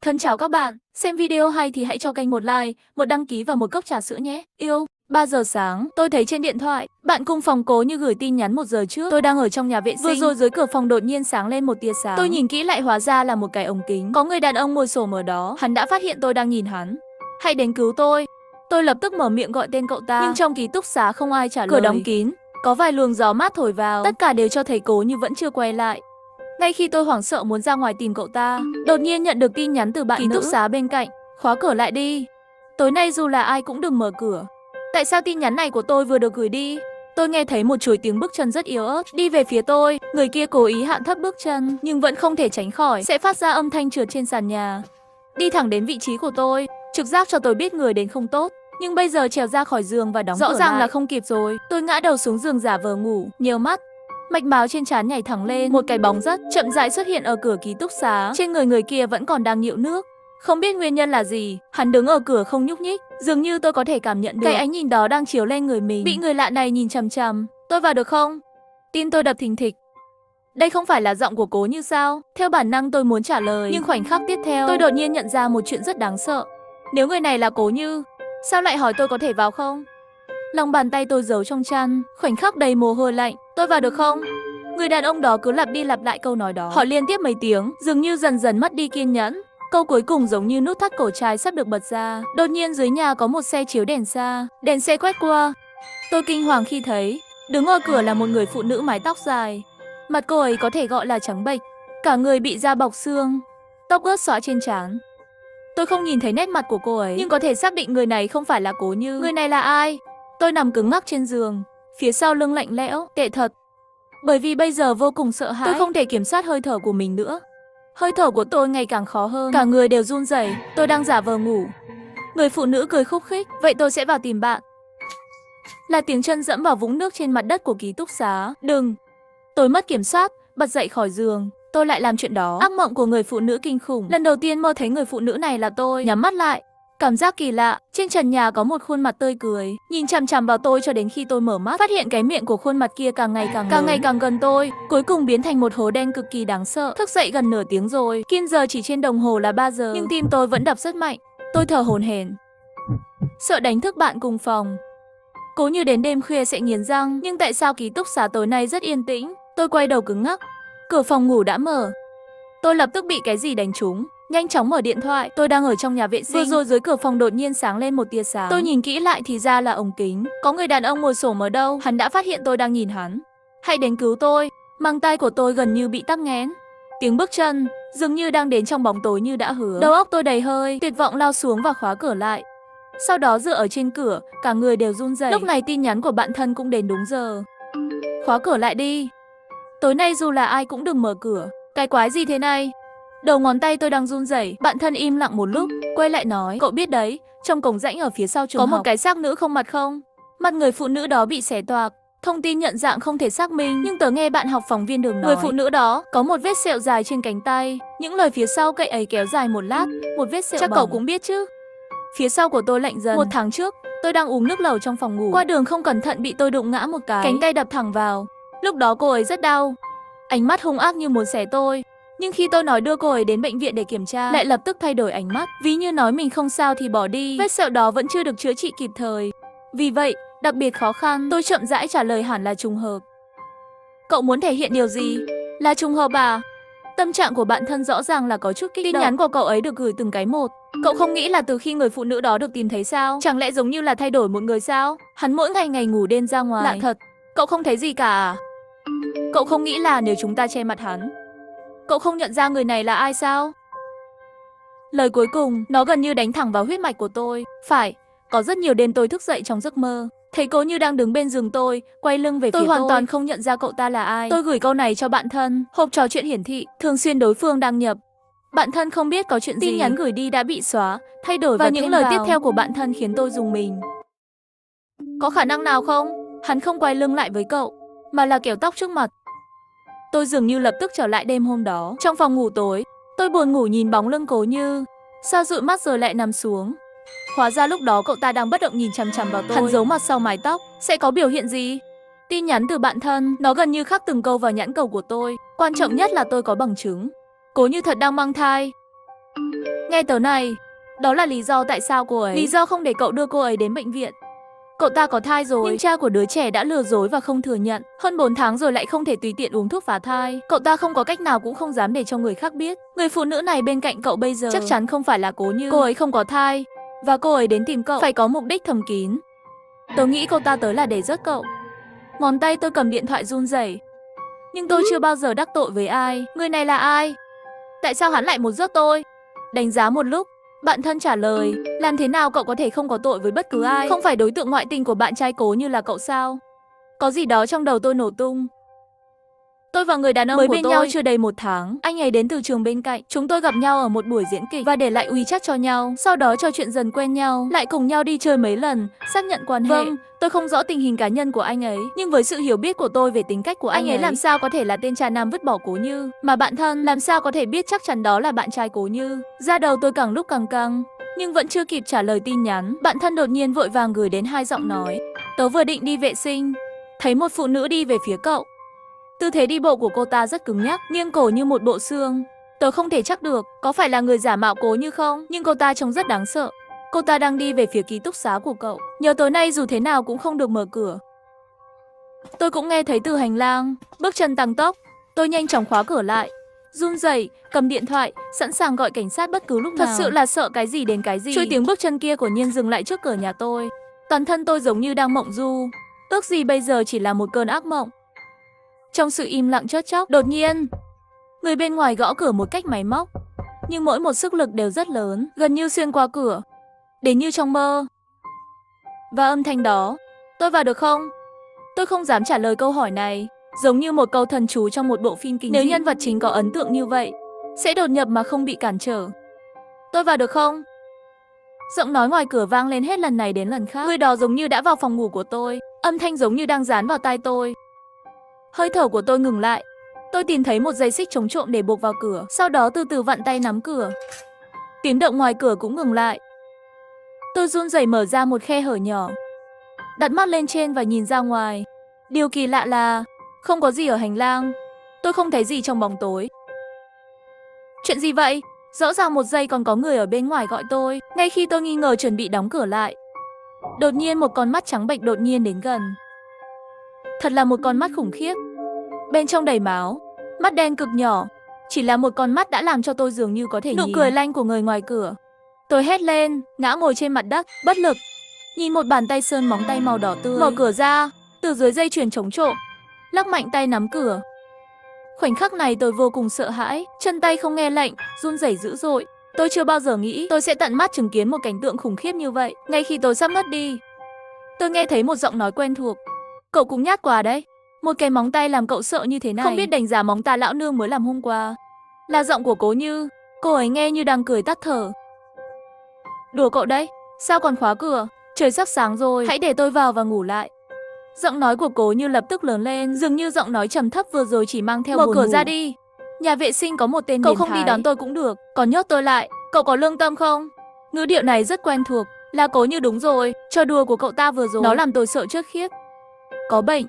Thân chào các bạn, xem video hay thì hãy cho kênh một like, một đăng ký và một cốc trà sữa nhé. Yêu. 3 giờ sáng, tôi thấy trên điện thoại, bạn cùng phòng Cố Như gửi tin nhắn 1 giờ trước. Tôi đang ở trong nhà vệ sinh. Vừa rồi dưới cửa phòng đột nhiên sáng lên một tia sáng. Tôi nhìn kỹ lại hóa ra là một cái ống kính. Có người đàn ông ngồi xổm ở đó, hắn đã phát hiện tôi đang nhìn hắn. Hãy đến cứu tôi. Tôi lập tức mở miệng gọi tên cậu ta, nhưng trong ký túc xá không ai trả lời. Cửa đóng kín, có vài luồng gió mát thổi vào, tất cả đều cho thấy Cố Như vẫn chưa quay lại. Ngay khi tôi hoảng sợ muốn ra ngoài tìm cậu ta, đột nhiên nhận được tin nhắn từ bạn ký túc xá bên cạnh, khóa cửa lại đi. Tối nay dù là ai cũng đừng mở cửa. Tại sao tin nhắn này của tôi vừa được gửi đi? Tôi nghe thấy một chuỗi tiếng bước chân rất yếu ớt đi về phía tôi. Người kia cố ý hạ thấp bước chân, nhưng vẫn không thể tránh khỏi sẽ phát ra âm thanh trượt trên sàn nhà. Đi thẳng đến vị trí của tôi, trực giác cho tôi biết người đến không tốt. Nhưng bây giờ trèo ra khỏi giường và đóng cửa lại, rõ ràng là không kịp rồi. Tôi ngã đầu xuống giường giả vờ ngủ, nheo mắt. Mạch máu trên trán nhảy thẳng lên, một cái bóng rất chậm rãi xuất hiện ở cửa ký túc xá. Trên người kia vẫn còn đang nhiễu nước. Không biết nguyên nhân là gì, hắn đứng ở cửa không nhúc nhích, dường như tôi có thể cảm nhận được cái ánh nhìn đó đang chiếu lên người mình. Bị người lạ này nhìn chằm chằm. Tôi vào được không? Tim tôi đập thình thịch. Đây không phải là giọng của Cố Như sao? Theo bản năng tôi muốn trả lời, nhưng khoảnh khắc tiếp theo, tôi đột nhiên nhận ra một chuyện rất đáng sợ. Nếu người này là Cố Như, sao lại hỏi tôi có thể vào không? Lòng bàn tay tôi giấu trong chăn, khoảnh khắc đầy mồ hôi lạnh. Tôi vào được không? Người đàn ông đó cứ lặp đi lặp lại câu nói đó. Họ liên tiếp mấy tiếng, dường như dần dần mất đi kiên nhẫn. Câu cuối cùng giống như nút thắt cổ trai sắp được bật ra. Đột nhiên dưới nhà có một xe chiếu đèn xa, đèn xe quét qua. Tôi kinh hoàng khi thấy, đứng ở cửa là một người phụ nữ mái tóc dài. Mặt cô ấy có thể gọi là trắng bệch, cả người bị da bọc xương, tóc ướt xõa trên trán. Tôi không nhìn thấy nét mặt của cô ấy, nhưng có thể xác định người này không phải là Cố Như. Người này là ai? Tôi nằm cứng ngắc trên giường, phía sau lưng lạnh lẽo, tệ thật. Bởi vì bây giờ vô cùng sợ hãi, tôi không thể kiểm soát hơi thở của mình nữa. Hơi thở của tôi ngày càng khó hơn, cả người đều run rẩy. Tôi đang giả vờ ngủ. Người phụ nữ cười khúc khích, vậy tôi sẽ vào tìm bạn. Là tiếng chân dẫm vào vũng nước trên mặt đất của ký túc xá. Đừng! Tôi mất kiểm soát, bật dậy khỏi giường. Tôi lại làm chuyện đó. Ác mộng của người phụ nữ kinh khủng. Lần đầu tiên mơ thấy người phụ nữ này là tôi. Nhắm mắt lại. Cảm giác kỳ lạ, trên trần nhà có một khuôn mặt tươi cười, nhìn chằm chằm vào tôi cho đến khi tôi mở mắt, phát hiện cái miệng của khuôn mặt kia càng ngày càng gần tôi, cuối cùng biến thành một hố đen cực kỳ đáng sợ. Thức dậy gần nửa tiếng rồi, kim giờ chỉ trên đồng hồ là 3 giờ, nhưng tim tôi vẫn đập rất mạnh. Tôi thở hổn hển, sợ đánh thức bạn cùng phòng. Cố Như đến đêm khuya sẽ nghiến răng, nhưng tại sao ký túc xá tối nay rất yên tĩnh? Tôi quay đầu cứng ngắc, cửa phòng ngủ đã mở. Tôi lập tức bị cái gì đánh trúng. Nhanh chóng mở điện thoại, tôi đang ở trong nhà vệ sinh. Vừa rồi dưới cửa phòng đột nhiên sáng lên một tia sáng. Tôi nhìn kỹ lại thì ra là ống kính. Có người đàn ông ngồi xổm ở đâu, hắn đã phát hiện tôi đang nhìn hắn. Hãy đến cứu tôi. Mang tay của tôi gần như bị tắc nghẽn. Tiếng bước chân, dường như đang đến trong bóng tối như đã hứa. Đầu óc tôi đầy hơi, tuyệt vọng lao xuống và khóa cửa lại. Sau đó dựa ở trên cửa, cả người đều run rẩy. Lúc này tin nhắn của bạn thân cũng đến đúng giờ. Khóa cửa lại đi. Tối nay dù là ai cũng đừng mở cửa. Cái quái gì thế này? Đầu ngón tay tôi đang run rẩy, bạn thân im lặng một lúc, quay lại nói, cậu biết đấy, trong cổng rãnh ở phía sau trường học có một cái xác nữ không mặt không? Mặt người phụ nữ đó bị xé toạc, thông tin nhận dạng không thể xác minh, nhưng tớ nghe bạn học phóng viên Đường nói, người phụ nữ đó có một vết sẹo dài trên cánh tay, những lời phía sau cây ấy kéo dài một lát, một vết sẹo chắc bỏng. Cậu cũng biết chứ? Phía sau của tôi lạnh dần. 1 tháng trước, tôi đang uống nước lẩu trong phòng ngủ, qua đường không cẩn thận bị tôi đụng ngã một cái, cánh tay đập thẳng vào. Lúc đó cô ấy rất đau, ánh mắt hung ác như muốn xé tôi. Nhưng khi tôi nói đưa cô ấy đến bệnh viện để kiểm tra, lại lập tức thay đổi ánh mắt, ví như nói mình không sao thì bỏ đi. Vết sẹo đó vẫn chưa được chữa trị kịp thời. Vì vậy, đặc biệt khó khăn, tôi chậm rãi trả lời hẳn là trùng hợp. Cậu muốn thể hiện điều gì? Là trùng hợp à? Tâm trạng của bạn thân rõ ràng là có chút kích động. Tin nhắn của cậu ấy được gửi từng cái một. Cậu không nghĩ là từ khi người phụ nữ đó được tìm thấy sao? Chẳng lẽ giống như là thay đổi một người sao? Hắn mỗi ngày ngủ đêm ra ngoài. Lạ thật, cậu không thấy gì cả à? Cậu không nghĩ là nếu chúng ta che mặt hắn, cậu không nhận ra người này là ai sao? Lời cuối cùng, nó gần như đánh thẳng vào huyết mạch của tôi. Phải, có rất nhiều đêm tôi thức dậy trong giấc mơ, thấy Cố Như đang đứng bên giường tôi, quay lưng về phía tôi. Tôi hoàn toàn không nhận ra cậu ta là ai. Tôi gửi câu này cho bạn thân, hộp trò chuyện hiển thị, thường xuyên đối phương đăng nhập. Bạn thân không biết có chuyện gì. Tin nhắn gửi đi đã bị xóa, thay đổi và những lời tiếp theo của bạn thân khiến tôi rùng mình. Có khả năng nào không? Hắn không quay lưng lại với cậu, mà là kiểu tóc trước mặt. Tôi dường như lập tức trở lại đêm hôm đó. Trong phòng ngủ tối, tôi buồn ngủ nhìn bóng lưng Cố Như, sao dụi mắt rồi lại nằm xuống. Hóa ra lúc đó cậu ta đang bất động nhìn chằm chằm vào tôi. Hắn giấu mặt sau mái tóc, sẽ có biểu hiện gì? Tin nhắn từ bạn thân, nó gần như khắc từng câu vào nhãn cầu của tôi. Quan trọng nhất là tôi có bằng chứng. Cố Như thật đang mang thai. Nghe tớ này, đó là lý do tại sao cô ấy. Lý do không để cậu đưa cô ấy đến bệnh viện. Cậu ta có thai rồi, nhưng cha của đứa trẻ đã lừa dối và không thừa nhận. Hơn 4 tháng rồi lại không thể tùy tiện uống thuốc phá thai. Cậu ta không có cách nào cũng không dám để cho người khác biết. Người phụ nữ này bên cạnh cậu bây giờ chắc chắn không phải là Cố Như. Cô ấy không có thai và cô ấy đến tìm cậu phải có mục đích thầm kín. Tớ nghĩ cô ta tới là để rớt cậu. Ngón tay tôi cầm điện thoại run rẩy. Nhưng tôi chưa bao giờ đắc tội với ai. Người này là ai? Tại sao hắn lại muốn rớt tôi? Đánh giá một lúc, bạn thân trả lời, làm thế nào cậu có thể không có tội với bất cứ ai? Không phải đối tượng ngoại tình của bạn trai Cố Như là cậu sao? Có gì đó trong đầu tôi nổ tung. Tôi và người đàn ông mới bên nhau chưa đầy 1 tháng. Anh ấy đến từ trường bên cạnh. Chúng tôi gặp nhau ở một buổi diễn kịch và để lại WeChat cho nhau. Sau đó trò chuyện dần quen nhau, lại cùng nhau đi chơi mấy lần, xác nhận quan hệ. Vâng, tôi không rõ tình hình cá nhân của anh ấy, nhưng với sự hiểu biết của tôi về tính cách của anh ấy làm sao có thể là tên trà nam vứt bỏ Cố Như, mà bạn thân làm sao có thể biết chắc chắn đó là bạn trai Cố Như. Da đầu tôi càng lúc càng căng, nhưng vẫn chưa kịp trả lời tin nhắn, bạn thân đột nhiên vội vàng gửi đến 2 giọng nói. Tớ vừa định đi vệ sinh, thấy một phụ nữ đi về phía cậu. Tư thế đi bộ của cô ta rất cứng nhắc, nghiêng cổ như một bộ xương. Tớ không thể chắc được có phải là người giả mạo Cố Như không, nhưng cô ta trông rất đáng sợ. Cô ta đang đi về phía ký túc xá của cậu. Nhớ tối nay dù thế nào cũng không được mở cửa. Tôi cũng nghe thấy từ hành lang, bước chân tăng tốc. Tôi nhanh chóng khóa cửa lại, run rẩy, cầm điện thoại, sẵn sàng gọi cảnh sát bất cứ lúc nào. Thật sự là sợ cái gì đến cái gì. Chuỗi tiếng bước chân kia của Nhiên dừng lại trước cửa nhà tôi. Toàn thân tôi giống như đang mộng du. Ước gì bây giờ chỉ là một cơn ác mộng. Trong sự im lặng chớp chốc, đột nhiên, người bên ngoài gõ cửa một cách máy móc. Nhưng mỗi một sức lực đều rất lớn, gần như xuyên qua cửa, đến như trong mơ. Và âm thanh đó, tôi vào được không? Tôi không dám trả lời câu hỏi này, giống như một câu thần chú trong một bộ phim kinh dị. Nếu nhân vật chính có ấn tượng như vậy, sẽ đột nhập mà không bị cản trở. Tôi vào được không? Giọng nói ngoài cửa vang lên hết lần này đến lần khác. Người đó giống như đã vào phòng ngủ của tôi, âm thanh giống như đang dán vào tai tôi. Hơi thở của tôi ngừng lại. Tôi tìm thấy một dây xích chống trộm để buộc vào cửa, sau đó từ từ vặn tay nắm cửa. Tiếng động ngoài cửa cũng ngừng lại. Tôi run rẩy mở ra một khe hở nhỏ, đặt mắt lên trên và nhìn ra ngoài. Điều kỳ lạ là không có gì ở hành lang. Tôi không thấy gì trong bóng tối. Chuyện gì vậy? Rõ ràng một giây còn có người ở bên ngoài gọi tôi. Ngay khi tôi nghi ngờ chuẩn bị đóng cửa lại, đột nhiên một con mắt trắng bệch đột nhiên đến gần. Thật là một con mắt khủng khiếp. Bên trong đầy máu, mắt đen cực nhỏ. Chỉ là một con mắt đã làm cho tôi dường như có thể nhìn. Nụ cười lanh của người ngoài cửa. Tôi hét lên, ngã ngồi trên mặt đất, bất lực. Nhìn một bàn tay sơn móng tay màu đỏ tươi mở cửa ra, từ dưới dây chuyền chống trộm, lắc mạnh tay nắm cửa. Khoảnh khắc này tôi vô cùng sợ hãi, chân tay không nghe lệnh, run rẩy dữ dội. Tôi chưa bao giờ nghĩ tôi sẽ tận mắt chứng kiến một cảnh tượng khủng khiếp như vậy. Ngay khi tôi sắp ngất đi, tôi nghe thấy một giọng nói quen thuộc. Cậu cũng nhát quá đấy. Một cái móng tay làm cậu sợ như thế này. Không biết đánh giá móng ta lão nương mới làm hôm qua. Là giọng của Cố Như. Cô ấy nghe như đang cười tắt thở. Đùa cậu đấy. Sao còn khóa cửa? Trời sắp sáng rồi. Hãy để tôi vào và ngủ lại. Giọng nói của Cố Như lập tức lớn lên. Dường như giọng nói trầm thấp vừa rồi chỉ mang theo buồn ngủ. Mở cửa ra đi. Nhà vệ sinh có một tên biến thái. Cậu không đi đón tôi cũng được. Còn nhốt tôi lại. Cậu có lương tâm không? Ngữ điệu này rất quen thuộc. Là Cố Như đúng rồi. Trò đùa của cậu ta vừa rồi nó làm tôi sợ chết khiếp. Có bệnh.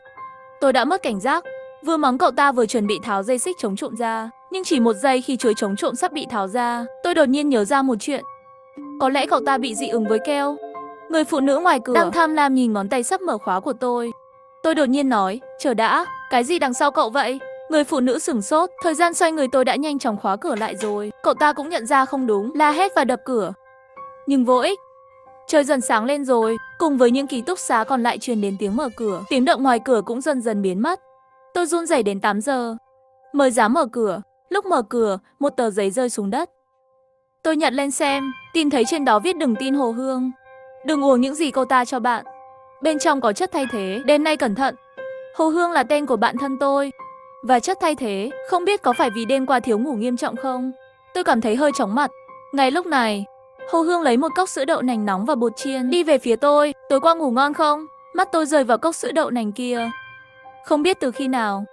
Tôi đã mất cảnh giác. Vừa mắng cậu ta vừa chuẩn bị tháo dây xích chống trộm ra. Nhưng chỉ một giây khi chuỗi chống trộm sắp bị tháo ra, tôi đột nhiên nhớ ra một chuyện. Có lẽ cậu ta bị dị ứng với keo. Người phụ nữ ngoài cửa đang tham lam nhìn ngón tay sắp mở khóa của tôi. Tôi đột nhiên nói, chờ đã, cái gì đằng sau cậu vậy? Người phụ nữ sửng sốt, thời gian xoay người tôi đã nhanh chóng khóa cửa lại rồi. Cậu ta cũng nhận ra không đúng, la hét và đập cửa. Nhưng vô ích. Trời dần sáng lên rồi, cùng với những ký túc xá còn lại truyền đến tiếng mở cửa. Tiếng động ngoài cửa cũng dần dần biến mất. Tôi run rẩy đến 8 giờ mới dám mở cửa. Lúc mở cửa, một tờ giấy rơi xuống đất. Tôi nhặt lên xem, tìm thấy trên đó viết đừng tin Hồ Hương. Đừng uống những gì cô ta cho bạn. Bên trong có chất thay thế, đêm nay cẩn thận. Hồ Hương là tên của bạn thân tôi. Và chất thay thế, không biết có phải vì đêm qua thiếu ngủ nghiêm trọng không? Tôi cảm thấy hơi chóng mặt. Ngay lúc này, Hồ Hương lấy một cốc sữa đậu nành nóng và bột chiên, đi về phía tôi. Tối qua ngủ ngon không? Mắt tôi rơi vào cốc sữa đậu nành kia. Không biết từ khi nào,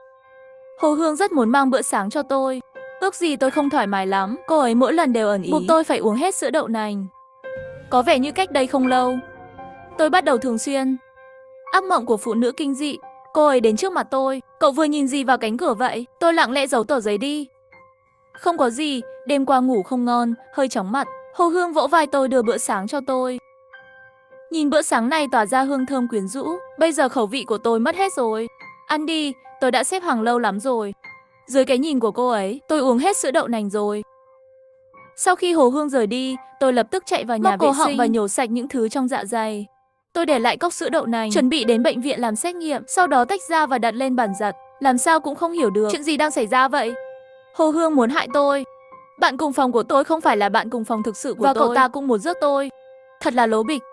Hồ Hương rất muốn mang bữa sáng cho tôi. Ước gì tôi không thoải mái lắm. Cô ấy mỗi lần đều ẩn ý buộc tôi phải uống hết sữa đậu nành. Có vẻ như cách đây không lâu, tôi bắt đầu thường xuyên ác mộng của phụ nữ kinh dị. Cô ấy đến trước mặt tôi. Cậu vừa nhìn gì vào cánh cửa vậy? Tôi lặng lẽ giấu tờ giấy đi. Không có gì, đêm qua ngủ không ngon, hơi chóng mặt. Hồ Hương vỗ vai tôi đưa bữa sáng cho tôi. Nhìn bữa sáng này tỏa ra hương thơm quyến rũ, bây giờ khẩu vị của tôi mất hết rồi. Ăn đi, tôi đã xếp hàng lâu lắm rồi. Dưới cái nhìn của cô ấy, tôi uống hết sữa đậu nành rồi. Sau khi Hồ Hương rời đi, tôi lập tức chạy vào nhà vệ sinh và nhổ sạch những thứ trong dạ dày. Tôi để lại cốc sữa đậu nành, chuẩn bị đến bệnh viện làm xét nghiệm, sau đó tách ra và đặt lên bàn giặt. Làm sao cũng không hiểu được chuyện gì đang xảy ra vậy. Hồ Hương muốn hại tôi. Bạn cùng phòng của tôi không phải là bạn cùng phòng thực sự của tôi. Và cậu ta cũng muốn giết tôi. Thật là lố bịch.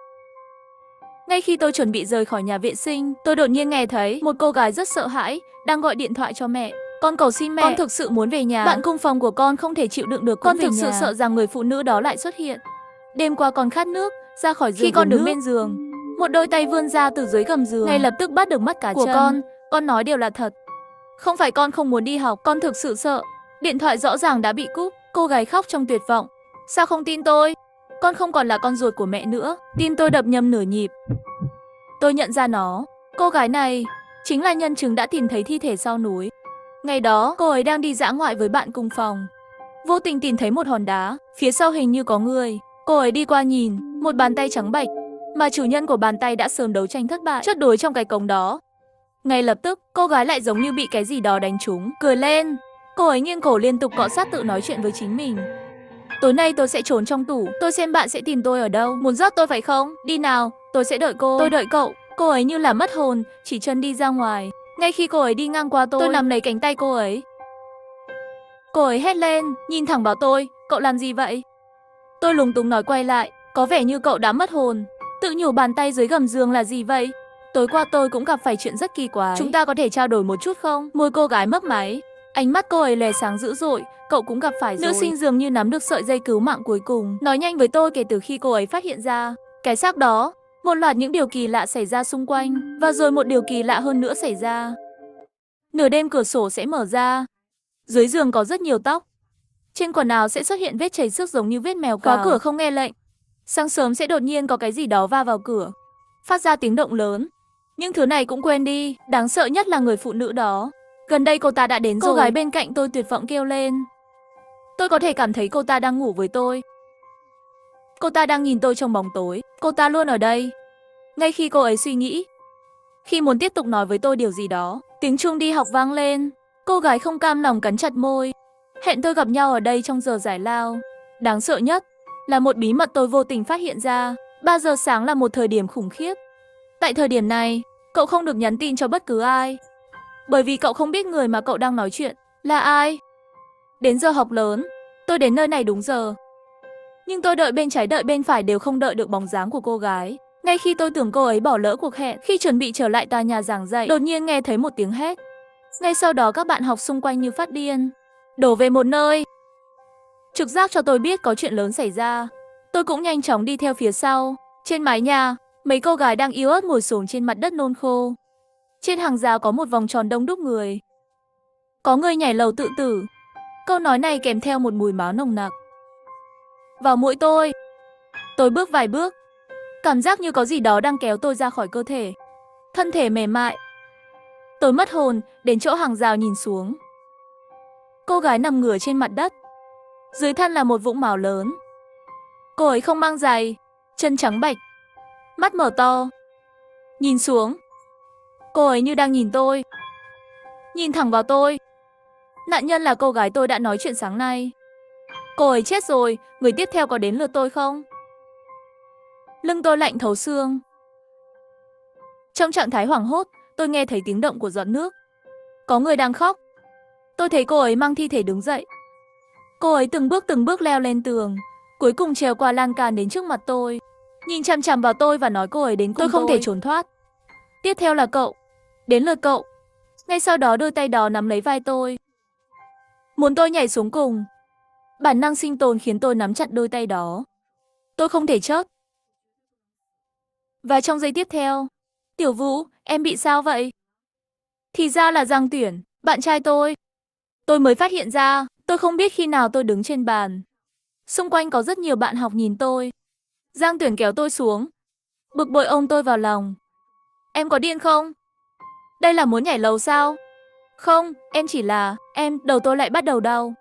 Ngay khi tôi chuẩn bị rời khỏi nhà vệ sinh, tôi đột nhiên nghe thấy một cô gái rất sợ hãi đang gọi điện thoại cho mẹ. Con cầu xin mẹ, con thực sự muốn về nhà. Bạn cùng phòng của con không thể chịu đựng được con thực sự sợ rằng người phụ nữ đó lại xuất hiện. Đêm qua con khát nước, ra khỏi giường. Khi con đứng bên giường, một đôi tay vươn ra từ dưới gầm giường, ngay lập tức bắt được mắt cá chân của con nói đều là thật. Không phải con không muốn đi học, con thực sự sợ. Điện thoại rõ ràng đã bị cúp, cô gái khóc trong tuyệt vọng. Sao không tin tôi? Con không còn là con ruột của mẹ nữa. Tim tôi đập nhầm nửa nhịp. Tôi nhận ra nó. Cô gái này chính là nhân chứng đã tìm thấy thi thể sau núi. Ngày đó, cô ấy đang đi dã ngoại với bạn cùng phòng. Vô tình tìm thấy một hòn đá, phía sau hình như có người. Cô ấy đi qua nhìn, một bàn tay trắng bệch, mà chủ nhân của bàn tay đã sớm đấu tranh thất bại, chốt đối trong cái cống đó. Ngay lập tức, cô gái lại giống như bị cái gì đó đánh trúng, cười lên. Cô ấy nghiêng cổ liên tục cọ sát tự nói chuyện với chính mình. Tối nay tôi sẽ trốn trong tủ, tôi xem bạn sẽ tìm tôi ở đâu. Muốn giết tôi phải không? Đi nào, tôi sẽ đợi cô. Tôi đợi cậu. Cô ấy như là mất hồn, chỉ chân đi ra ngoài. Ngay khi cô ấy đi ngang qua tôi nắm lấy cánh tay cô ấy. Cô ấy hét lên, nhìn thẳng vào tôi, cậu làm gì vậy? Tôi lúng túng nói quay lại, có vẻ như cậu đã mất hồn. Tự nhủ bàn tay dưới gầm giường là gì vậy? Tối qua tôi cũng gặp phải chuyện rất kỳ quái. Chúng ta có thể trao đổi một chút không? Môi cô gái mấp máy, ánh mắt cô ấy lóe sáng dữ dội. Cậu cũng gặp phải rồi. Nữ sinh dường như nắm được sợi dây cứu mạng cuối cùng, nói nhanh với tôi kể từ khi cô ấy phát hiện ra cái xác đó. Một loạt những điều kỳ lạ xảy ra xung quanh, và rồi một điều kỳ lạ hơn nữa xảy ra. Nửa đêm cửa sổ sẽ mở ra, dưới giường có rất nhiều tóc, trên quần áo sẽ xuất hiện vết chảy xước giống như vết mèo cào. Khóa cửa không nghe lệnh. Sáng sớm sẽ đột nhiên có cái gì đó va vào cửa, phát ra tiếng động lớn. Nhưng thứ này cũng quên đi, đáng sợ nhất là người phụ nữ đó. Gần đây cô ta đã đến rồi. Cô gái bên cạnh tôi tuyệt vọng kêu lên. Tôi có thể cảm thấy cô ta đang ngủ với tôi. Cô ta đang nhìn tôi trong bóng tối. Cô ta luôn ở đây. Ngay khi cô ấy suy nghĩ, khi muốn tiếp tục nói với tôi điều gì đó, tiếng chuông đi học vang lên. Cô gái không cam lòng cắn chặt môi. Hẹn tôi gặp nhau ở đây trong giờ giải lao. Đáng sợ nhất là một bí mật tôi vô tình phát hiện ra. 3 giờ sáng là một thời điểm khủng khiếp. Tại thời điểm này, cậu không được nhắn tin cho bất cứ ai, bởi vì cậu không biết người mà cậu đang nói chuyện là ai. Đến giờ học lớn, tôi đến nơi này đúng giờ. Nhưng tôi đợi bên trái đợi bên phải đều không đợi được bóng dáng của cô gái. Ngay khi tôi tưởng cô ấy bỏ lỡ cuộc hẹn, khi chuẩn bị trở lại tòa nhà giảng dạy, đột nhiên nghe thấy một tiếng hét. Ngay sau đó các bạn học xung quanh như phát điên, đổ về một nơi. Trực giác cho tôi biết có chuyện lớn xảy ra. Tôi cũng nhanh chóng đi theo phía sau. Trên mái nhà, mấy cô gái đang yếu ớt ngồi xổm trên mặt đất nôn khô. Trên hàng rào có một vòng tròn đông đúc người. Có người nhảy lầu tự tử. Câu nói này kèm theo một mùi máu nồng nặc vào mũi tôi. Tôi bước vài bước, cảm giác như có gì đó đang kéo tôi ra khỏi cơ thể. Thân thể mềm mại. Tôi mất hồn, đến chỗ hàng rào nhìn xuống. Cô gái nằm ngửa trên mặt đất. Dưới thân là một vũng máu lớn. Cô ấy không mang giày, chân trắng bạch, mắt mở to. Nhìn xuống, cô ấy như đang nhìn tôi. Nhìn thẳng vào tôi. Nạn nhân là cô gái tôi đã nói chuyện sáng nay. Cô ấy chết rồi, người tiếp theo có đến lượt tôi không? Lưng tôi lạnh thấu xương. Trong trạng thái hoảng hốt, tôi nghe thấy tiếng động của giọt nước. Có người đang khóc. Tôi thấy cô ấy mang thi thể đứng dậy. Cô ấy từng bước leo lên tường, cuối cùng trèo qua lan can đến trước mặt tôi. Nhìn chằm chằm vào tôi và nói cô ấy đến cùng tôi không thể trốn thoát. Tiếp theo là cậu. Đến lượt cậu. Ngay sau đó đôi tay đó nắm lấy vai tôi, muốn tôi nhảy xuống cùng. Bản năng sinh tồn khiến tôi nắm chặt đôi tay đó. Tôi không thể chớp. Và trong giây tiếp theo, Tiểu Vũ, em bị sao vậy? Thì ra là Giang Tuyển, bạn trai tôi. Tôi mới phát hiện ra, tôi không biết khi nào tôi đứng trên bàn. Xung quanh có rất nhiều bạn học nhìn tôi. Giang Tuyển kéo tôi xuống, bực bội ôm tôi vào lòng. Em có điên không? Đây là muốn nhảy lầu sao? Không, em chỉ là, đầu tôi lại bắt đầu đau.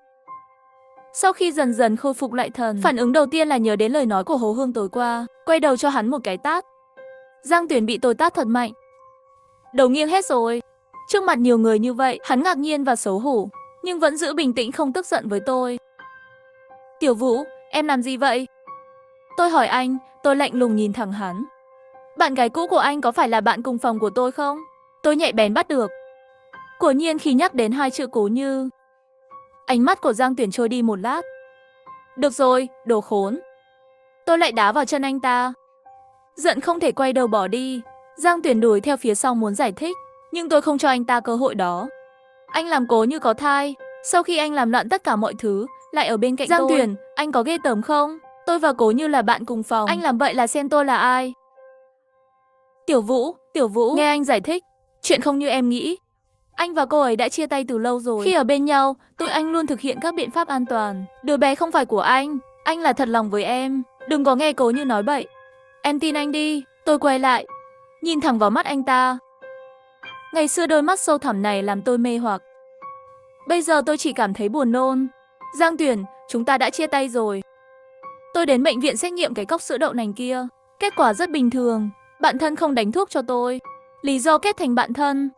Sau khi dần dần khôi phục lại thần, phản ứng đầu tiên là nhớ đến lời nói của Hồ Hương tối qua, quay đầu cho hắn một cái tát. Giang Tuyển bị tôi tát thật mạnh, đầu nghiêng hết rồi. Trước mặt nhiều người như vậy, hắn ngạc nhiên và xấu hổ, nhưng vẫn giữ bình tĩnh không tức giận với tôi. Tiểu Vũ, em làm gì vậy? Tôi hỏi anh, tôi lạnh lùng nhìn thẳng hắn. Bạn gái cũ của anh có phải là bạn cùng phòng của tôi không? Tôi nhạy bén bắt được. Quả nhiên khi nhắc đến hai chữ Cố Như, ánh mắt của Giang Tuyển trôi đi một lát. Được rồi, đồ khốn. Tôi lại đá vào chân anh ta. Giận không thể quay đầu bỏ đi. Giang Tuyển đuổi theo phía sau muốn giải thích, nhưng tôi không cho anh ta cơ hội đó. Anh làm Cố Như có thai, sau khi anh làm loạn tất cả mọi thứ, lại ở bên cạnh tôi. Giang Tuyển, anh có ghê tởm không? Tôi và Cố Như là bạn cùng phòng. Anh làm vậy là xem tôi là ai? Tiểu Vũ, nghe anh giải thích. Chuyện không như em nghĩ. Anh và cô ấy đã chia tay từ lâu rồi. Khi ở bên nhau, tụi anh luôn thực hiện các biện pháp an toàn. Đứa bé không phải của anh là thật lòng với em. Đừng có nghe Cố Như nói bậy. Em tin anh đi. Tôi quay lại, nhìn thẳng vào mắt anh ta. Ngày xưa đôi mắt sâu thẳm này làm tôi mê hoặc. Bây giờ tôi chỉ cảm thấy buồn nôn. Giang Tuyển, chúng ta đã chia tay rồi. Tôi đến bệnh viện xét nghiệm cái cốc sữa đậu nành kia. Kết quả rất bình thường. Bạn thân không đánh thuốc cho tôi. Lý do kết thành bạn thân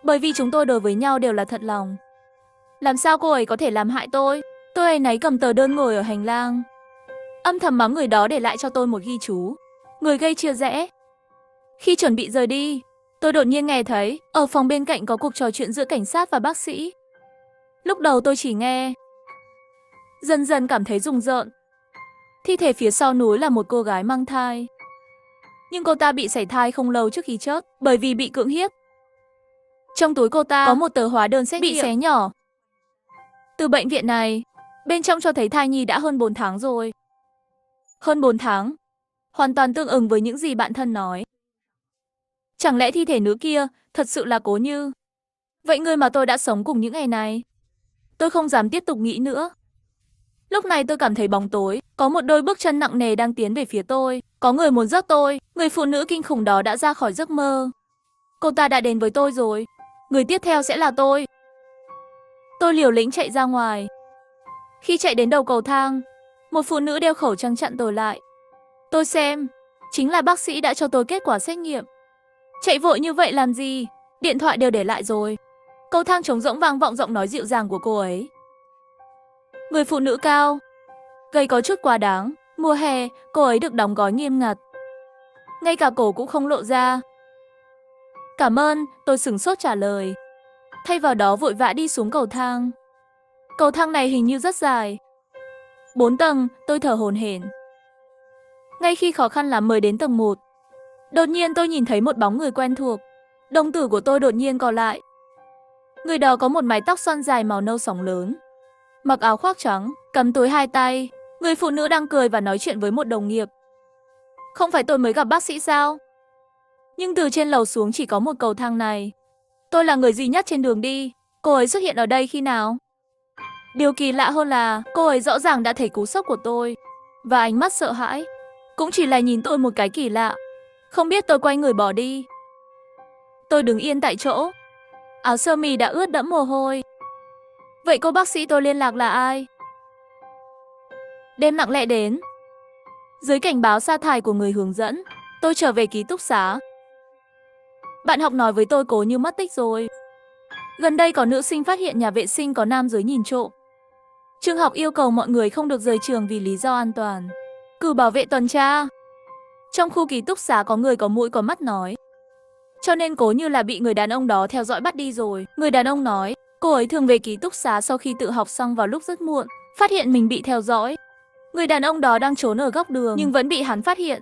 bởi vì chúng tôi đối với nhau đều là thật lòng. Làm sao cô ấy có thể làm hại tôi? Tôi áy náy cầm tờ đơn ngồi ở hành lang, âm thầm mắng người đó để lại cho tôi một ghi chú. Người gây chia rẽ. Khi chuẩn bị rời đi, tôi đột nhiên nghe thấy ở phòng bên cạnh có cuộc trò chuyện giữa cảnh sát và bác sĩ. Lúc đầu tôi chỉ nghe, dần dần cảm thấy rùng rợn. Thi thể phía sau núi là một cô gái mang thai. Nhưng cô ta bị sảy thai không lâu trước khi chết bởi vì bị cưỡng hiếp. Trong túi cô ta có một tờ hóa đơn xét nghiệm bị xé nhỏ. Từ bệnh viện này, bên trong cho thấy thai nhi đã hơn 4 tháng rồi. Hơn 4 tháng, hoàn toàn tương ứng với những gì bạn thân nói. Chẳng lẽ thi thể nữ kia thật sự là Cố Như? Vậy người mà tôi đã sống cùng những ngày này? Tôi không dám tiếp tục nghĩ nữa. Lúc này tôi cảm thấy bóng tối, có một đôi bước chân nặng nề đang tiến về phía tôi. Có người muốn giết tôi, người phụ nữ kinh khủng đó đã ra khỏi giấc mơ. Cô ta đã đến với tôi rồi. Người tiếp theo sẽ là tôi. Tôi liều lĩnh chạy ra ngoài. Khi chạy đến đầu cầu thang, một phụ nữ đeo khẩu trang chặn tôi lại. Tôi xem, chính là bác sĩ đã cho tôi kết quả xét nghiệm. Chạy vội như vậy làm gì? Điện thoại đều để lại rồi. Cầu thang trống rỗng vang vọng giọng nói dịu dàng của cô ấy. Người phụ nữ cao, gầy có chút quá đáng. Mùa hè, cô ấy được đóng gói nghiêm ngặt. Ngay cả cổ cũng không lộ ra. Cảm ơn, tôi sửng sốt trả lời. Thay vào đó vội vã đi xuống cầu thang. Cầu thang này hình như rất dài. 4 tầng, tôi thở hổn hển. Ngay khi khó khăn lắm mới đến tầng 1, đột nhiên tôi nhìn thấy một bóng người quen thuộc. Đồng tử của tôi đột nhiên co lại. Người đó có một mái tóc xoăn dài màu nâu sóng lớn, mặc áo khoác trắng, cầm túi hai tay. Người phụ nữ đang cười và nói chuyện với một đồng nghiệp. Không phải tôi mới gặp bác sĩ sao? Nhưng từ trên lầu xuống chỉ có một cầu thang này. Tôi là người duy nhất trên đường đi. Cô ấy xuất hiện ở đây khi nào? Điều kỳ lạ hơn là cô ấy rõ ràng đã thấy cú sốc của tôi. Và ánh mắt sợ hãi cũng chỉ là nhìn tôi một cái kỳ lạ. Không biết tôi quay người bỏ đi. Tôi đứng yên tại chỗ. Áo sơ mi đã ướt đẫm mồ hôi. Vậy cô bác sĩ tôi liên lạc là ai? Đêm lặng lẽ đến. Dưới cảnh báo sa thải của người hướng dẫn, tôi trở về ký túc xá. Bạn học nói với tôi Cố Như mất tích rồi. Gần đây có nữ sinh phát hiện nhà vệ sinh có nam giới nhìn trộm. Trường học yêu cầu mọi người không được rời trường vì lý do an toàn. Cử bảo vệ tuần tra. Trong khu ký túc xá có người có mũi có mắt nói. Cho nên Cố Như là bị người đàn ông đó theo dõi bắt đi rồi. Người đàn ông nói, cô ấy thường về ký túc xá sau khi tự học xong vào lúc rất muộn, phát hiện mình bị theo dõi. Người đàn ông đó đang trốn ở góc đường nhưng vẫn bị hắn phát hiện.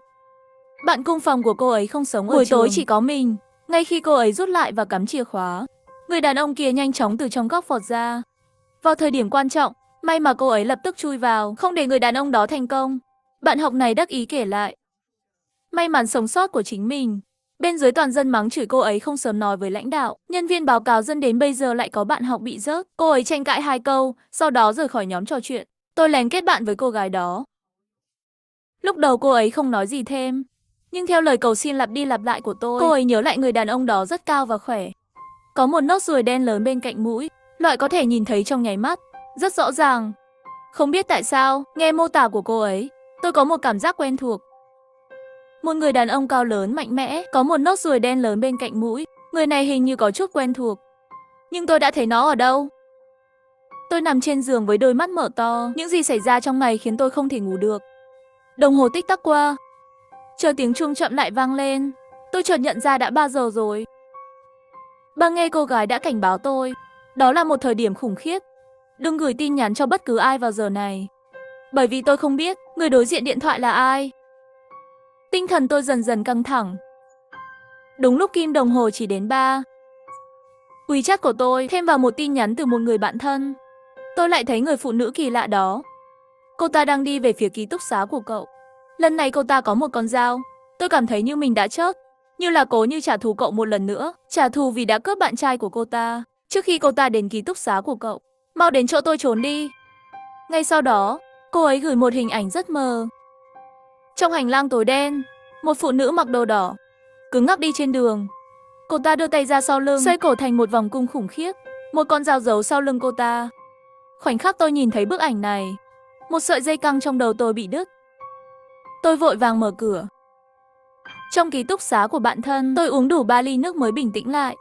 Bạn cùng phòng của cô ấy không sống ở buổi tối chỉ có mình. Ngay khi cô ấy rút lại và cắm chìa khóa, người đàn ông kia nhanh chóng từ trong góc vọt ra. Vào thời điểm quan trọng, may mà cô ấy lập tức chui vào, không để người đàn ông đó thành công. Bạn học này đắc ý kể lại. May mắn sống sót của chính mình. Bên dưới toàn dân mắng chửi cô ấy không sớm nói với lãnh đạo. Nhân viên báo cáo dẫn đến bây giờ lại có bạn học bị rớt. Cô ấy tranh cãi 2 câu, sau đó rời khỏi nhóm trò chuyện. Tôi lén kết bạn với cô gái đó. Lúc đầu cô ấy không nói gì thêm. Nhưng theo lời cầu xin lặp đi lặp lại của tôi, cô ấy nhớ lại người đàn ông đó rất cao và khỏe. Có một nốt ruồi đen lớn bên cạnh mũi, loại có thể nhìn thấy trong nháy mắt, rất rõ ràng. Không biết tại sao, nghe mô tả của cô ấy, tôi có một cảm giác quen thuộc. Một người đàn ông cao lớn mạnh mẽ, có một nốt ruồi đen lớn bên cạnh mũi. Người này hình như có chút quen thuộc. Nhưng tôi đã thấy nó ở đâu? Tôi nằm trên giường với đôi mắt mở to. Những gì xảy ra trong ngày khiến tôi không thể ngủ được. Đồng hồ tích tắc qua. Chờ tiếng chuông chậm lại vang lên. Tôi chợt nhận ra đã 3 giờ rồi. Ba nghe cô gái đã cảnh báo tôi. Đó là một thời điểm khủng khiếp. Đừng gửi tin nhắn cho bất cứ ai vào giờ này. Bởi vì tôi không biết người đối diện điện thoại là ai. Tinh thần tôi dần dần căng thẳng. Đúng lúc kim đồng hồ chỉ đến 3. WeChat của tôi thêm vào một tin nhắn từ một người bạn thân. Tôi lại thấy người phụ nữ kỳ lạ đó. Cô ta đang đi về phía ký túc xá của cậu. Lần này cô ta có một con dao. Tôi cảm thấy như mình đã chớp. Như là cố như trả thù cậu một lần nữa. Trả thù vì đã cướp bạn trai của cô ta. Trước khi cô ta đến ký túc xá của cậu. Mau đến chỗ tôi trốn đi. Ngay sau đó, cô ấy gửi một hình ảnh rất mờ. Trong hành lang tối đen, một phụ nữ mặc đồ đỏ cứng ngắc đi trên đường. Cô ta đưa tay ra sau lưng, xoay cổ thành một vòng cung khủng khiếp. Một con dao giấu sau lưng cô ta. Khoảnh khắc tôi nhìn thấy bức ảnh này, một sợi dây căng trong đầu tôi bị đứt. Tôi vội vàng mở cửa. Trong ký túc xá của bạn thân, tôi uống đủ 3 ly nước mới bình tĩnh lại.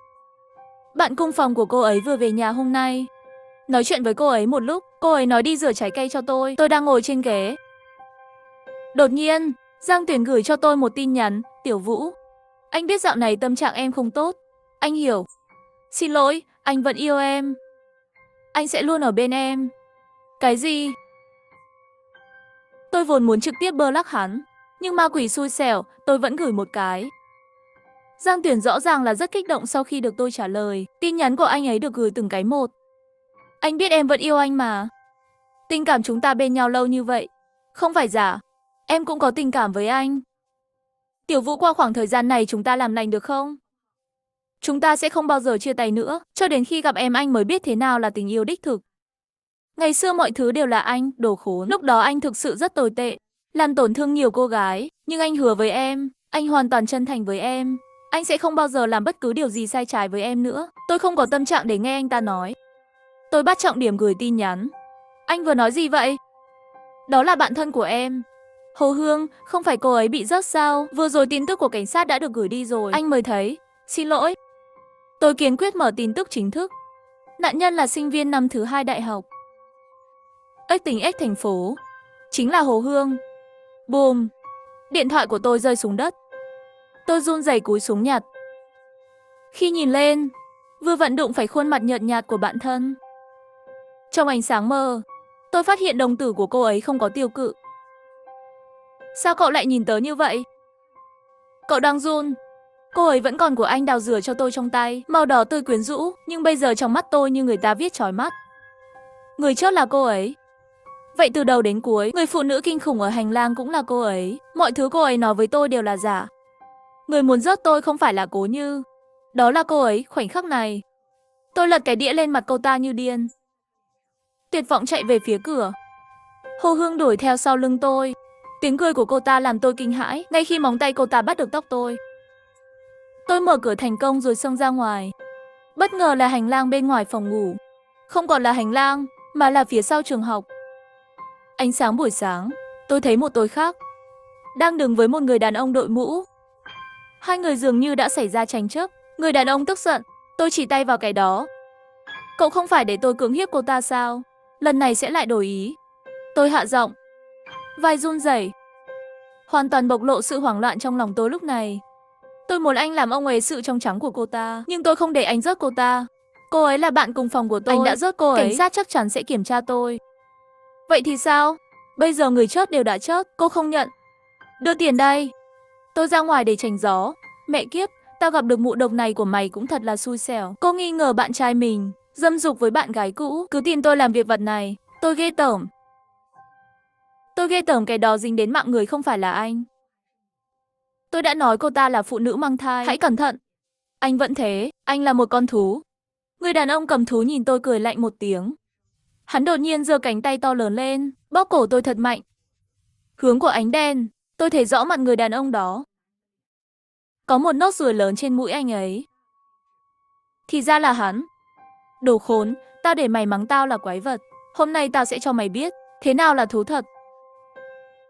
Bạn cùng phòng của cô ấy vừa về nhà hôm nay. Nói chuyện với cô ấy một lúc, cô ấy nói đi rửa trái cây cho tôi. Tôi đang ngồi trên ghế. Đột nhiên, Giang Tuyển gửi cho tôi một tin nhắn. Tiểu Vũ, anh biết dạo này tâm trạng em không tốt. Anh hiểu. Xin lỗi, anh vẫn yêu em. Anh sẽ luôn ở bên em. Cái gì? Tôi vốn muốn trực tiếp block hắn, nhưng ma quỷ xui xẻo, tôi vẫn gửi một cái. Giang Tuyển rõ ràng là rất kích động sau khi được tôi trả lời. Tin nhắn của anh ấy được gửi từng cái một. Anh biết em vẫn yêu anh mà. Tình cảm chúng ta bên nhau lâu như vậy. Không phải giả. Em cũng có tình cảm với anh. Tiểu Vũ, qua khoảng thời gian này chúng ta làm lành được không? Chúng ta sẽ không bao giờ chia tay nữa. Cho đến khi gặp em anh mới biết thế nào là tình yêu đích thực. Ngày xưa mọi thứ đều là anh, đồ khốn. Lúc đó anh thực sự rất tồi tệ. Làm tổn thương nhiều cô gái. Nhưng anh hứa với em. Anh hoàn toàn chân thành với em. Anh sẽ không bao giờ làm bất cứ điều gì sai trái với em nữa. Tôi không có tâm trạng để nghe anh ta nói. Tôi bắt trọng điểm gửi tin nhắn. Anh vừa nói gì vậy? Đó là bạn thân của em. Hồ Hương, không phải cô ấy bị rớt sao? Vừa rồi tin tức của cảnh sát đã được gửi đi rồi. Anh mới thấy. Xin lỗi. Tôi kiên quyết mở tin tức chính thức. Nạn nhân là sinh viên năm thứ 2 đại học. Ếch tỉnh ếch thành phố. Chính là Hồ Hương. Bùm. Điện thoại của tôi rơi xuống đất. Tôi run rẩy cúi xuống nhặt. Khi nhìn lên, vừa vặn đụng phải khuôn mặt nhợt nhạt của bạn thân. Trong ánh sáng mờ, tôi phát hiện đồng tử của cô ấy không có tiêu cự. Sao cậu lại nhìn tớ như vậy? Cậu đang run. Cô ấy vẫn còn của anh đào rửa cho tôi trong tay, màu đỏ tươi quyến rũ, nhưng bây giờ trong mắt tôi như người ta viết chói mắt. Người chớt là cô ấy. Vậy từ đầu đến cuối, người phụ nữ kinh khủng ở hành lang cũng là cô ấy. Mọi thứ cô ấy nói với tôi đều là giả. Người muốn rớt tôi không phải là Cố Như. Đó là cô ấy. Khoảnh khắc này, tôi lật cái đĩa lên mặt cô ta như điên. Tuyệt vọng chạy về phía cửa. Hồ Hương đuổi theo sau lưng tôi. Tiếng cười của cô ta làm tôi kinh hãi. Ngay khi móng tay cô ta bắt được tóc tôi mở cửa thành công rồi xông ra ngoài. Bất ngờ là hành lang bên ngoài phòng ngủ. Không còn là hành lang, mà là phía sau trường học. Ánh sáng buổi sáng, tôi thấy một tôi khác đang đứng với một người đàn ông đội mũ. Hai người dường như đã xảy ra tranh chấp. Người đàn ông tức giận. Tôi chỉ tay vào cái đó. Cậu không phải để tôi cưỡng hiếp cô ta sao? Lần này sẽ lại đổi ý. Tôi hạ giọng. Vai run rẩy. Hoàn toàn bộc lộ sự hoảng loạn trong lòng tôi lúc này. Tôi muốn anh làm ông ấy sự trong trắng của cô ta. Nhưng tôi không để anh rớt cô ta. Cô ấy là bạn cùng phòng của tôi. Anh đã rớt cô ấy. Cảnh sát chắc chắn sẽ kiểm tra tôi. Vậy thì sao? Bây giờ người chớt đều đã chớt. Cô không nhận. Đưa tiền đây. Tôi ra ngoài để tránh gió. Mẹ kiếp, tao gặp được mụ độc này của mày cũng thật là xui xẻo. Cô nghi ngờ bạn trai mình dâm dục với bạn gái cũ. Cứ tin tôi làm việc vật này. Tôi ghê tởm. Tôi ghê tởm cái đó dính đến mạng người không phải là anh. Tôi đã nói cô ta là phụ nữ mang thai. Hãy cẩn thận. Anh vẫn thế. Anh là một con thú. Người đàn ông cầm thú nhìn tôi cười lạnh một tiếng. Hắn đột nhiên giơ cánh tay to lớn lên, bóp cổ tôi thật mạnh. Hướng của ánh đen, tôi thấy rõ mặt người đàn ông đó. Có một nốt ruồi lớn trên mũi anh ấy. Thì ra là hắn. Đồ khốn, tao để mày mắng tao là quái vật. Hôm nay tao sẽ cho mày biết, Thế nào là thú thật?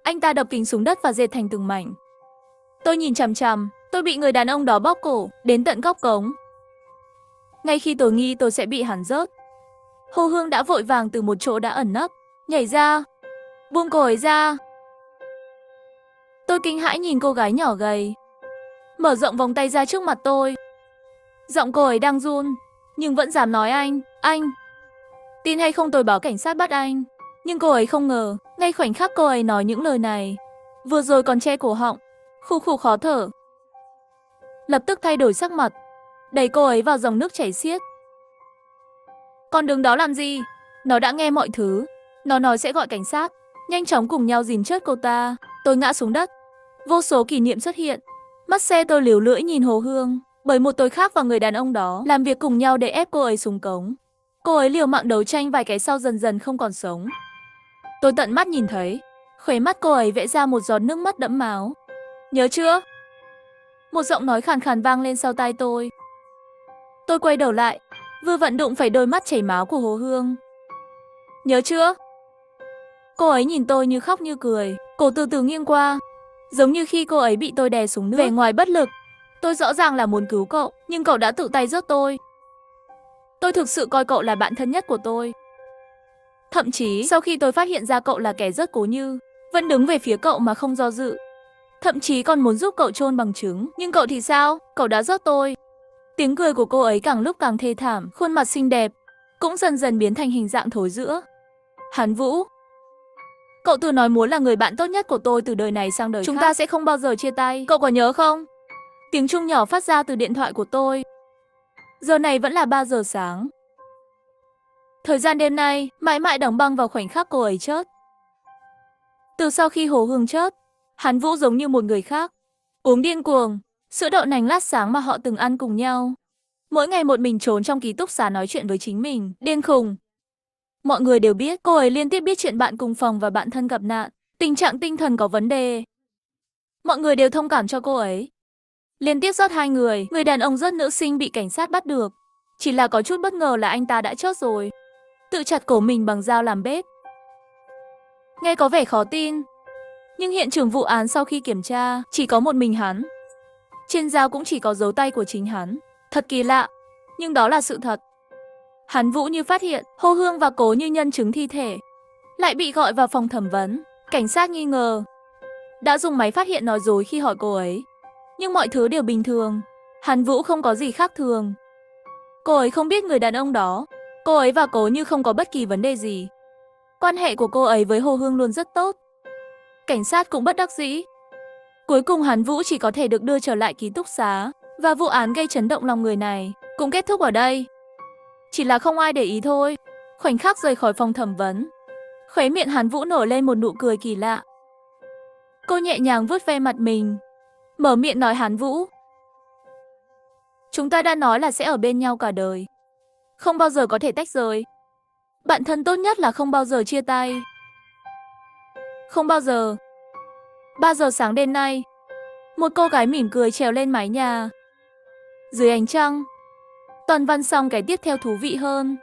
Anh ta đập kính xuống đất và dệt thành từng mảnh. Tôi nhìn chằm chằm, tôi bị người đàn ông đó bóp cổ, đến tận góc cống. Ngay khi tôi nghi tôi sẽ bị hắn rớt, Hồ Hương đã vội vàng từ một chỗ đã ẩn nấp, nhảy ra, buông cô ấy ra. Tôi kinh hãi nhìn cô gái nhỏ gầy, mở rộng vòng tay ra trước mặt tôi. Giọng cô ấy đang run, nhưng vẫn dám nói anh. Tin hay không tôi báo cảnh sát bắt anh. Nhưng cô ấy không ngờ, ngay khoảnh khắc cô ấy nói những lời này, vừa rồi còn che cổ họng, khụ khụ khó thở, lập tức thay đổi sắc mặt, đẩy cô ấy vào dòng nước chảy xiết. Con đứng đó làm gì? Nó đã nghe mọi thứ. Nó nói sẽ gọi cảnh sát. Nhanh chóng cùng nhau dìm chết cô ta. Tôi ngã xuống đất. Vô số kỷ niệm xuất hiện. Mắt xe tôi líu lưỡi nhìn Hồ Hương, bởi một tôi khác và người đàn ông đó làm việc cùng nhau để ép cô ấy xuống cống. Cô ấy liều mạng đấu tranh vài cái sau dần dần không còn sống. Tôi tận mắt nhìn thấy, khóe mắt cô ấy vẽ ra một giọt nước mắt đẫm máu. Nhớ chưa? Một giọng nói khàn khàn vang lên sau tai tôi. Tôi quay đầu lại, vừa vặn đụng phải đôi mắt chảy máu của Hồ Hương. Nhớ chưa? Cô ấy nhìn tôi như khóc như cười, cổ từ từ nghiêng qua, giống như khi cô ấy bị tôi đè xuống nước. Vẻ ngoài bất lực. Tôi rõ ràng là muốn cứu cậu, nhưng cậu đã tự tay rớt tôi. Tôi thực sự coi cậu là bạn thân nhất của tôi. Thậm chí, sau khi tôi phát hiện ra cậu là kẻ rớt Cố Như, vẫn đứng về phía cậu mà không do dự. Thậm chí còn muốn giúp cậu chôn bằng chứng. Nhưng cậu thì sao? Cậu đã rớt tôi. Tiếng cười của cô ấy càng lúc càng thê thảm, khuôn mặt xinh đẹp cũng dần dần biến thành hình dạng thối rữa. Hàn Vũ, cậu từng nói muốn là người bạn tốt nhất của tôi từ đời này sang đời khác. Chúng ta sẽ không bao giờ chia tay. Cậu có nhớ không? Tiếng chuông nhỏ phát ra từ điện thoại của tôi. Giờ này vẫn là 3 giờ sáng. Thời gian đêm nay mãi mãi đóng băng vào khoảnh khắc cô ấy chết. Từ sau khi Hồ Hương chết, Hàn Vũ giống như một người khác, uống điên cuồng sữa đậu nành lát sáng mà họ từng ăn cùng nhau. Mỗi ngày một mình trốn trong ký túc xá nói chuyện với chính mình, điên khùng. Mọi người đều biết cô ấy liên tiếp biết chuyện bạn cùng phòng và bạn thân gặp nạn, tình trạng tinh thần có vấn đề. Mọi người đều thông cảm cho cô ấy. Liên tiếp rớt 2 người đàn ông rớt nữ sinh bị cảnh sát bắt được. Chỉ là có chút bất ngờ là anh ta đã chết rồi, tự chặt cổ mình bằng dao làm bếp. Nghe có vẻ khó tin, nhưng hiện trường vụ án sau khi kiểm tra, chỉ có một mình hắn. Trên dao cũng chỉ có dấu tay của chính hắn. Thật kỳ lạ, nhưng đó là sự thật. Hàn Vũ như phát hiện, Hồ Hương và Cố Như nhân chứng thi thể, lại bị gọi vào phòng thẩm vấn. Cảnh sát nghi ngờ, đã dùng máy phát hiện nói dối khi hỏi cô ấy. Nhưng mọi thứ đều bình thường, Hàn Vũ không có gì khác thường. Cô ấy không biết người đàn ông đó. Cô ấy và Cố Như không có bất kỳ vấn đề gì. Quan hệ của cô ấy với Hồ Hương luôn rất tốt. Cảnh sát cũng bất đắc dĩ. Cuối cùng Hàn Vũ chỉ có thể được đưa trở lại ký túc xá, và vụ án gây chấn động lòng người này cũng kết thúc ở đây. Chỉ là không ai để ý thôi. Khoảnh khắc rời khỏi phòng thẩm vấn, khóe miệng Hàn Vũ nổi lên một nụ cười kỳ lạ. Cô nhẹ nhàng vuốt ve mặt mình, mở miệng nói Hàn Vũ, chúng ta đã nói là sẽ ở bên nhau cả đời, không bao giờ có thể tách rời. Bạn thân tốt nhất là không bao giờ chia tay. Không bao giờ. 3 giờ sáng đêm nay, một cô gái mỉm cười trèo lên mái nhà. Dưới ánh trăng, toàn văn xong cái tiếp theo thú vị hơn.